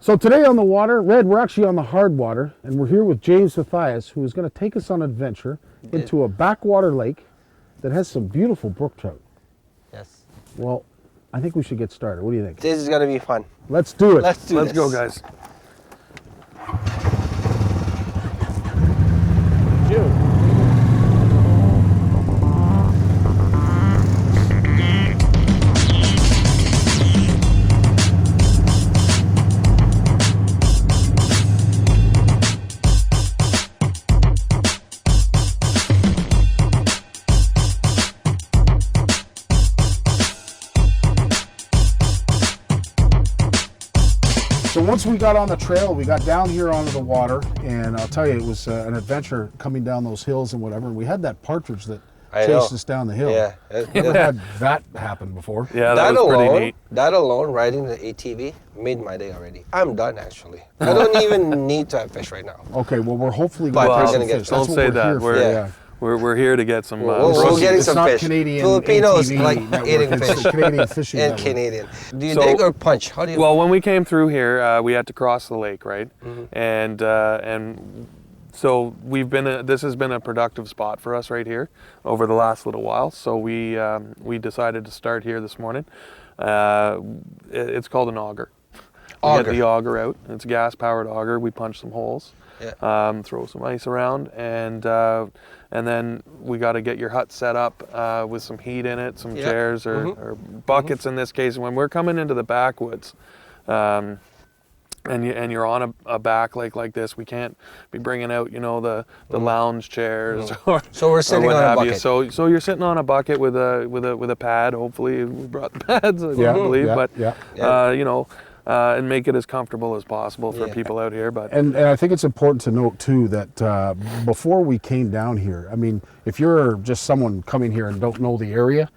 So today on the water, Red, we're actually on the hard water, and we're here with James Matthias, who is going to take us on an adventure into a backwater lake that has some beautiful brook trout. Yes. Well, I think we should get started. What do you think? This is going to be fun. Let's do it. Let's go, guys. So once we got on the trail, we got down here onto the water, and I'll tell you, it was an adventure coming down those hills and whatever. And we had that partridge that chased us down the hill. Yeah. Never had that happen before. Yeah, that was pretty neat. That alone, riding the ATV, made my day already. I'm done, actually. I don't even need to have fish right now. Okay, well, we're hopefully But going we're to gonna get get fish. Don't That's what say we're that. here for. We're- Yeah. We're here to get some. We're getting It's some not fish. Canadian Filipinos ATV like network, eating it's fish. the Canadian fishing And network. Canadian. Do you So- dig or punch? How do you? Well, when we came through here, we had to cross the lake, right? And so this has been a productive spot for us right here over the last little while. So we decided to start here this morning. It's called an auger. We get the auger out. It's a gas-powered auger. We punch some holes, throw some ice around, and then we got to get your hut set up with some heat in it, some chairs or buckets in this case. When we're coming into the backwoods, and you're on a back lake like this, we can't be bringing out the lounge chairs or So we're sitting what on a have bucket. you. So you're sitting on a bucket with a pad. Hopefully we brought the pads, I believe, and make it as comfortable as possible for people out here. But And I think it's important to note too that before we came down here, I mean, if you're just someone coming here and don't know the area,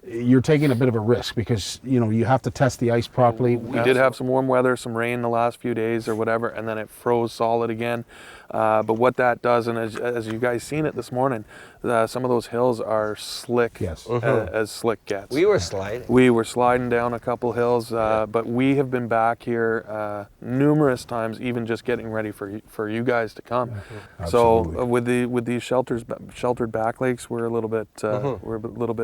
you're taking a bit of a risk because you have to test the ice properly. We did have some warm weather, some rain the last few days or whatever, and then it froze solid again. But what that does, and as you guys seen it this morning, some of those hills are slick, as slick gets. We were sliding. We were sliding down a couple hills, but we have been back here numerous times, even just getting ready for you guys to come. So with these sheltered back lakes, we're a little bit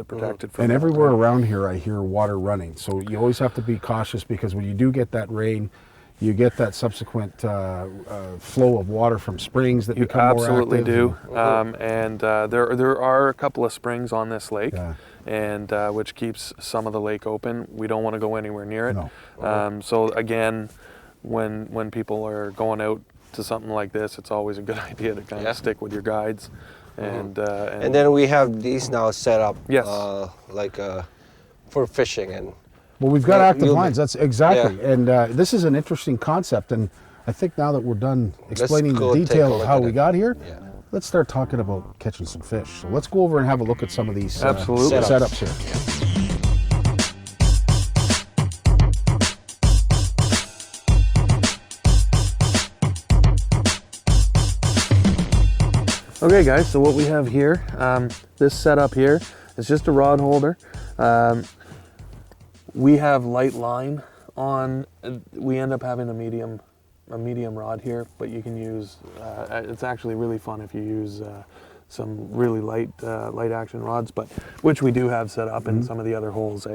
protected from. And everywhere around here, I hear water running. So you always have to be cautious because when you do get that rain, you get that subsequent flow of water from springs that become more active. Absolutely do. And there are a couple of springs on this lake, and which keeps some of the lake open. We don't want to go anywhere near it. No. So again, when people are going out to something like this, it's always a good idea to kind of stick with your guides. And then we have these now set up for fishing and. Well, we've got active lines. That's exactly. Yeah. And this is an interesting concept. And I think now that we're done explaining the detail of how we got here, let's start talking about catching some fish. So let's go over and have a look at some of these setups here. Okay, guys. So what we have here, this setup here is just a rod holder. We have light line on. We end up having a medium rod here, but you can use. It's actually really fun if you use some really light action rods, but which we do have set up in some of the other holes.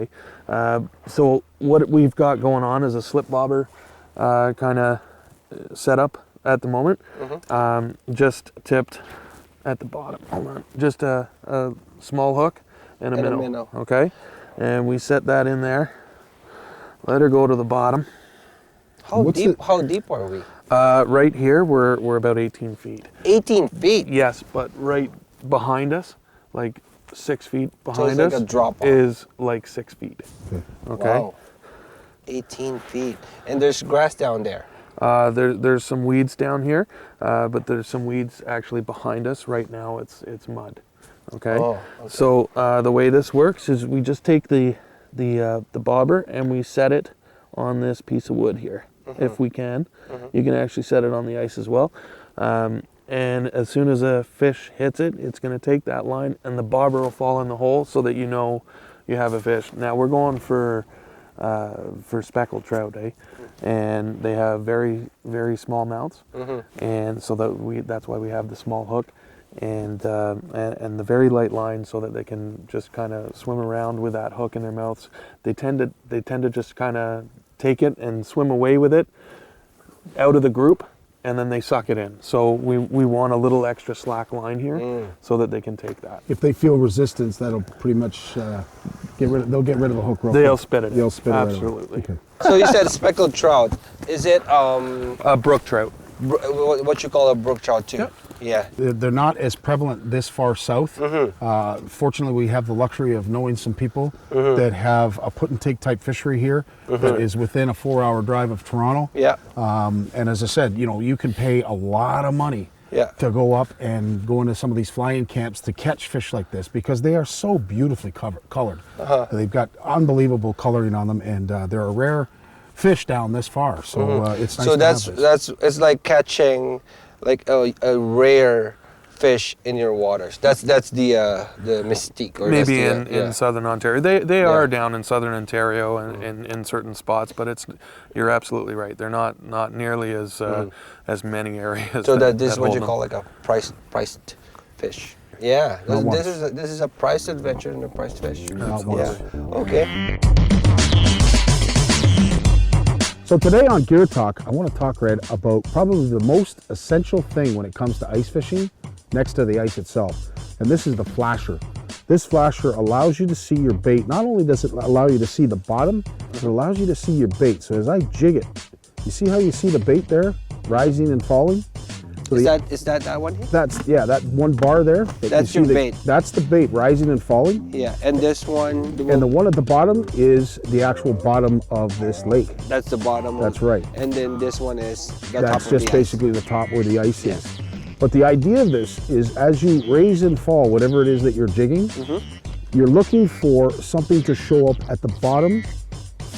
So what we've got going on is a slip bobber kind of setup at the moment, just tipped at the bottom. Hold on, just a small hook and a minnow. Okay. And we set that in there. Let her go to the bottom. How deep are we? Right here, we're about 18 feet. 18 feet? Yes, but right behind us, like 6 feet behind us, like a drop off. is like 6 feet. Okay. Wow. 18 feet. And there's grass down there. There's some weeds down here, but there's some weeds actually behind us. Right now, it's mud. Okay. So the way this works is we just take the bobber and we set it on this piece of wood here, if we can. You can actually set it on the ice as well. And as soon as a fish hits it, it's going to take that line and the bobber will fall in the hole so that you know you have a fish. Now we're going for speckled trout, and they have very, very small mouths, and so that's why we have the small hook, and the very light line, so that they can just kind of swim around with that hook in their mouths. They tend to just kind of take it and swim away with it out of the group, and then they suck it in. So we want a little extra slack line here so that they can take that. If they feel resistance, that'll pretty much they'll get rid of the hook real They'll quick. spit it. They'll spit Absolutely. it. Okay. So you said speckled trout. Is it A brook trout. what you call a brook trout too? Yep. Yeah. They're not as prevalent this far south. Fortunately, we have the luxury of knowing some people that have a put and take type fishery here that is within a 4-hour drive of Toronto. Yeah. And as I said, you can pay a lot of money to go up and go into some of these fly-in camps to catch fish like this, because they are so beautifully colored. They've got unbelievable coloring on them, and they're a rare fish down this far. So it's nice. So it's like catching like a rare fish in your waters. That's the mystique. Or Maybe that's in southern Ontario. They are down in southern Ontario and in certain spots, but you're absolutely right. They're not nearly as many areas. So this is what hold you them. call like a priced fish. Yeah. This is a priced adventure and a priced fish. Okay. So today on Gear Talk, I want to talk, Red, about probably the most essential thing when it comes to ice fishing, next to the ice itself. And this is the flasher. This flasher allows you to see your bait. Not only does it allow you to see the bottom, it allows you to see your bait. So as I jig it, you see how you see the bait there, rising and falling? So Is that one here? That one bar there. That's your bait. That's the bait, rising and falling. Yeah, and this one. And the one at the bottom is the actual bottom of this lake. That's the bottom. That's right. And then this one is the That's top just of the basically the top where the ice is. But the idea of this is, as you raise and fall, whatever it is that you're jigging, you're looking for something to show up at the bottom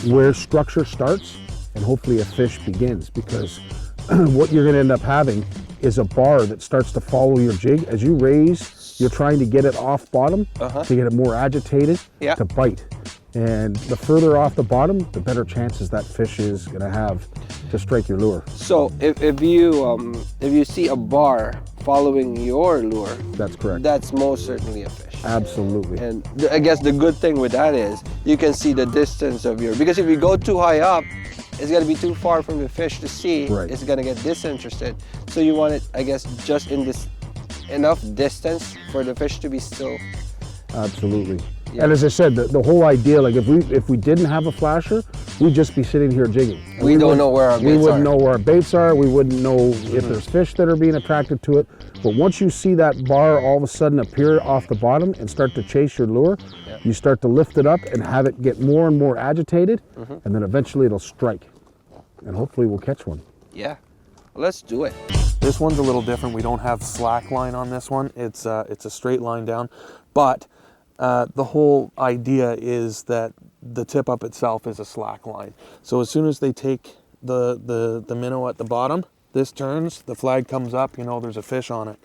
where structure starts and hopefully a fish begins, because what you're going to end up having is a bar that starts to follow your jig. As you raise, you're trying to get it off bottom to get it more agitated to bite. And the further off the bottom, the better chances that fish is going to have to strike your lure. So if you see a bar following your lure, That's correct. That's most certainly a fish. Absolutely. And I guess the good thing with that is you can see the distance of because if you go too high up, it's going to be too far from the fish to see. Right. It's going to get disinterested. So you want it, I guess, just in this enough distance for the fish to be still. Absolutely. Yeah. And as I said, the whole idea, like if we didn't have a flasher, we'd just be sitting here jigging. And we don't know where our baits are. We wouldn't know where our baits are. We wouldn't know if there's fish that are being attracted to it. But once you see that bar all of a sudden appear off the bottom and start to chase your lure, you start to lift it up and have it get more and more agitated, and then eventually it'll strike. And hopefully we'll catch one. Yeah, let's do it. This one's a little different. We don't have slack line on this one. It's a straight line down, but the whole idea is that the tip up itself is a slack line. So as soon as they take the minnow at the bottom, this turns, the flag comes up, there's a fish on it.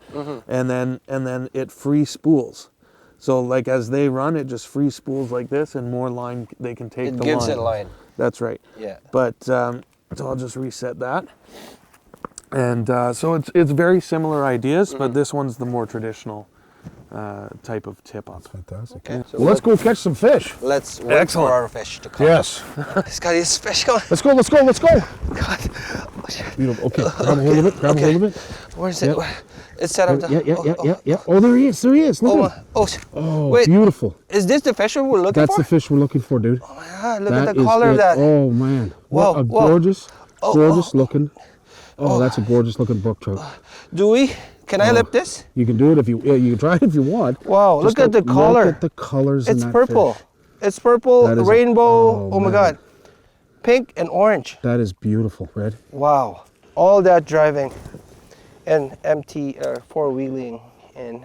And then it free spools. So like as they run, it just free spools like this, and more line they can take. It the gives line. it line. That's right. Yeah. But so I'll just reset that. And so it's very similar ideas, but this one's the more traditional type of tip up. Fantastic. Okay, so well, let's go catch some fish. Let's wait for our fish to come. Yes. Scotty, this fish coming. Let's go. God. Beautiful. Okay, grab a hold of it. Grab a hold of it. Where is it? It's set up. Yeah. Oh, there he is. Look at him. Oh, wait. Beautiful. Is this the fish we're looking That's for? the fish we're looking for, dude. Oh my God, look at the color of that. Oh man. What a gorgeous looking. Oh, that's a gorgeous looking brook trout. Can I lip this? You can do it you can try it if you want. Wow, look at the color. Look at the colors in that purple. fish. It's purple, rainbow. Oh my man. God. Pink and orange. That is beautiful, Red. Wow. All that driving and empty four-wheeling. And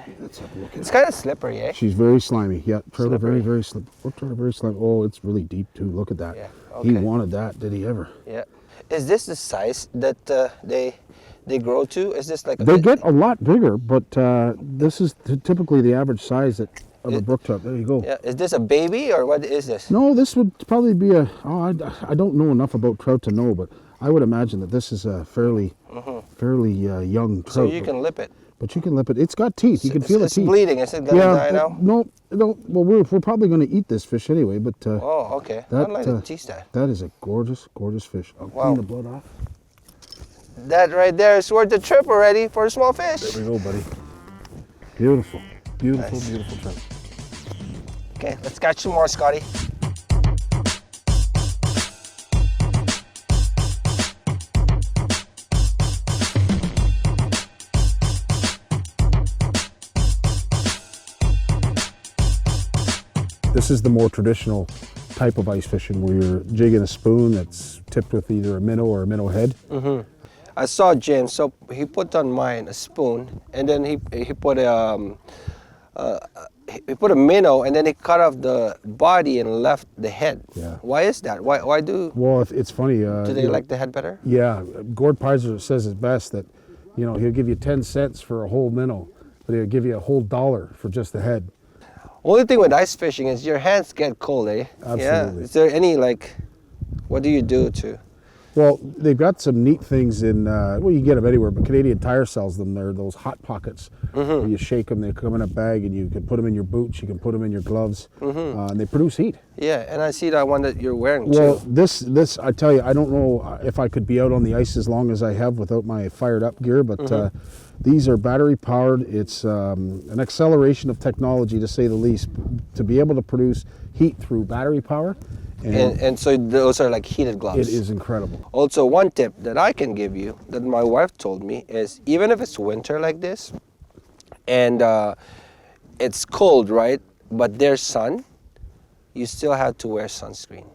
it's kind of slippery, eh? She's very slimy. Yeah, turtle Slippery. very slippery. Turtle very slimy. Oh, it's really deep too. Look at that. Yeah, He okay. wanted that, did he ever? Yeah. Is this the size that they grow to? Is this like They get a lot bigger, but this is typically the average size that of a brook trout. There you go. Yeah. Is this a baby or what is this? No, this would probably be a. Oh, I don't know enough about trout to know, but I would imagine that this is a fairly young trout. So you can lip it. But you can lip it. It's got teeth. You can feel the teeth. It's bleeding. Is it gonna die now? No. Well, we're probably going to eat this fish anyway. But oh, okay. I'd like to taste that. That is a gorgeous fish. I'll clean the blood off. That right there is worth the trip already for a small fish. There we go, buddy. Beautiful, beautiful, Nice. beautiful trout. Okay, let's catch some more, Scotty. This is the more traditional type of ice fishing where you're jigging a spoon that's tipped with either a minnow or a minnow head. I saw James, so he put on mine a spoon, and then he put a minnow, and then he cut off the body and left the head. Yeah. Why is that? Why do? Well, it's funny. Do they like the head better? Yeah, Gord Pizer says it best that, he'll give you 10 cents for a whole minnow, but he'll give you a whole $1 for just the head. Only thing with ice fishing is your hands get cold, eh? Absolutely. Yeah. Is there any what do you do to? Well, they've got some neat things in, you can get them anywhere, but Canadian Tire sells them. They're those hot pockets where you shake them, they come in a bag, and you can put them in your boots, you can put them in your gloves, and they produce heat. Yeah, and I see that one that you're wearing Well, too. this, I tell you, I don't know if I could be out on the ice as long as I have without my fired up gear, but these are battery powered. It's an acceleration of technology, to say the least, to be able to produce heat through battery power. And so those are like heated gloves. It is incredible. Also, one tip that I can give you that my wife told me is even if it's winter like this and it's cold, right? But there's sun, you still have to wear sunscreen.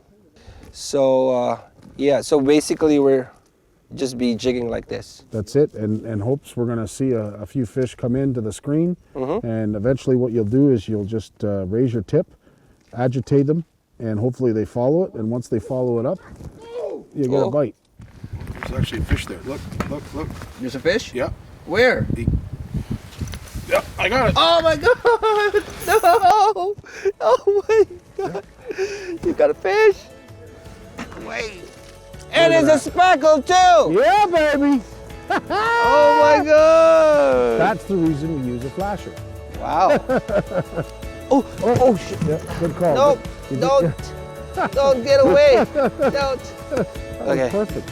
So, so basically we're just be jigging like this. That's it, and hopes we're going to see a few fish come into the screen, and eventually what you'll do is you'll just raise your tip, agitate them, and hopefully they follow it, and once they follow it up, you get a bite. There's actually a fish there. Look. There's a fish? Yeah. Where? Yep, I got it. Oh my God! No! Oh my God! You got a fish? Wait. And it's a speckle too! Yeah, baby! Oh my God! That's the reason we use a flasher. Wow. Oh shit. Yeah, good call. No, don't get away. Don't. That was perfect.